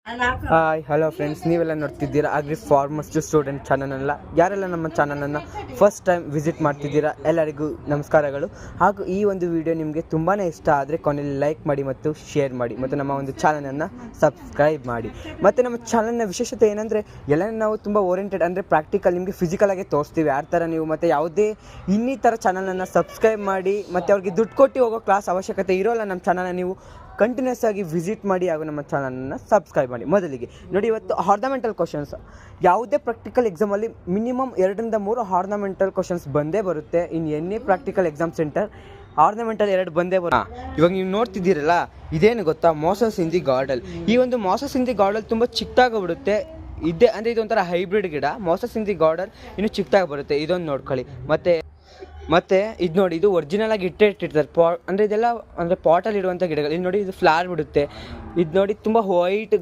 Hi hello friends, ನೀವೆಲ್ಲ ನೋಡ್ತಿದ್ದೀರಾ agri farmers student ಚಾನಲನ್ನು. ಯಾರೆಲ್ಲ ನಮ್ಮ ಚಾನಲನ್ನು ಫಸ್ಟ್ ಟೈಮ್ ವಿಸಿಟ್ ಮಾಡ್ತಿದ್ದೀರಾ ಎಲ್ಲರಿಗೂ ನಮಸ್ಕಾರಗಳು. ಹಾಗೂ ಈ ಒಂದು ವಿಡಿಯೋ ನಿಮಗೆ ತುಂಬಾ ಇಷ್ಟ ಆದರೆ ಕೊನೆಯಲ್ಲಿ ಲೈಕ್ ಮಾಡಿ ಮತ್ತು ಶೇರ್ ಮಾಡಿ ಮತ್ತು ನಮ್ಮ ಒಂದು ಚಾನಲನ್ನು ಸಬ್ಸ್ಕ್ರೈಬ್ ಮಾಡಿ. ಮತ್ತು ನಮ್ಮ ಚಾನಲ್ನ ವಿಶೇಷತೆ ಏನಂದರೆ ಎಲ್ಲ ನಾವು ತುಂಬ ಓರಿಯೆಂಟೆಡ್ ಅಂದರೆ ಪ್ರಾಕ್ಟಿಕಲ್ ನಿಮಗೆ ಫಿಸಿಕಲಾಗಿ ತೋರಿಸ್ತೀವಿ. ಯಾರ ಥರ ನೀವು ಮತ್ತು ಯಾವುದೇ ಇನ್ನಿತರ ಚಾನಲನ್ನು ಸಬ್ಸ್ಕ್ರೈಬ್ ಮಾಡಿ ಮತ್ತು ಅವ್ರಿಗೆ ದುಡ್ಡು ಕೊಟ್ಟು ಹೋಗೋ ಕ್ಲಾಸ್ ಅವಶ್ಯಕತೆ ಇರೋಲ್ಲ. ನಮ್ಮ ಚಾನಲ್ನ ನೀವು ಕಂಟಿನ್ಯೂಸ್ ಆಗಿ ವಿಸಿಟ್ ಮಾಡಿ ಹಾಗೂ ನಮ್ಮ ಚಾನಲನ್ನು ಸಬ್ಸ್ಕ್ರೈಬ್ ಮಾಡಿ. ಮೊದಲಿಗೆ ನೋಡಿ, ಇವತ್ತು ಆರ್ನಮೆಂಟಲ್ ಕ್ವಶನ್ಸ್. ಯಾವುದೇ ಪ್ರಾಕ್ಟಿಕಲ್ ಎಕ್ಸಾಮಲ್ಲಿ ಮಿನಿಮಮ್ 2-3 ಆರ್ನಮೆಂಟಲ್ ಕ್ವಶನ್ಸ್ ಬಂದೇ ಬರುತ್ತೆ. In any practical exam centre ornamental 2 ಬಂದೇ ಬರುತ್ತೆ. ಇವಾಗ ನೀವು ನೋಡ್ತಿದ್ದೀರಲ್ಲ, ಇದೇನು ಗೊತ್ತಾ, ಮಾಸಸ್ ಇನ್ ದಿ ಗಾರ್ಡನ್. ಈ ಒಂದು ಮಾಸಸ್ ಇನ್ ದಿ ಗಾರ್ಡನ್ ತುಂಬ ಚಿಕ್ಕದಾಗಿಬಿಡುತ್ತೆ. ಇದೇ ಅಂದರೆ ಇದೊಂಥರ ಹೈಬ್ರಿಡ್ ಗಿಡ. ಮಾಸಸ್ ಇನ್ ದಿ ಗಾರ್ಡನ್ ಇನ್ನು ಚಿಕ್ಕದಾಗಿ ಬರುತ್ತೆ. ಇದೊಂದು ನೋಡ್ಕೊಳ್ಳಿ. ಮತ್ತು ಇದು ನೋಡಿ, ಇದು ಒರಿಜಿನಲ್ ಆಗಿ ಇಟ್ಟಿರ್ತಾರೆ. ಅಂದರೆ ಇದೆಲ್ಲ ಅಂದರೆ ಪಾಟಲ್ಲಿ ಇಡುವಂಥ ಗಿಡಗಳು. ಇದು ನೋಡಿ, ಇದು ಫ್ಲವರ್ ಬಿಡುತ್ತೆ. ಇದು ನೋಡಿ ತುಂಬ ವೈಟ್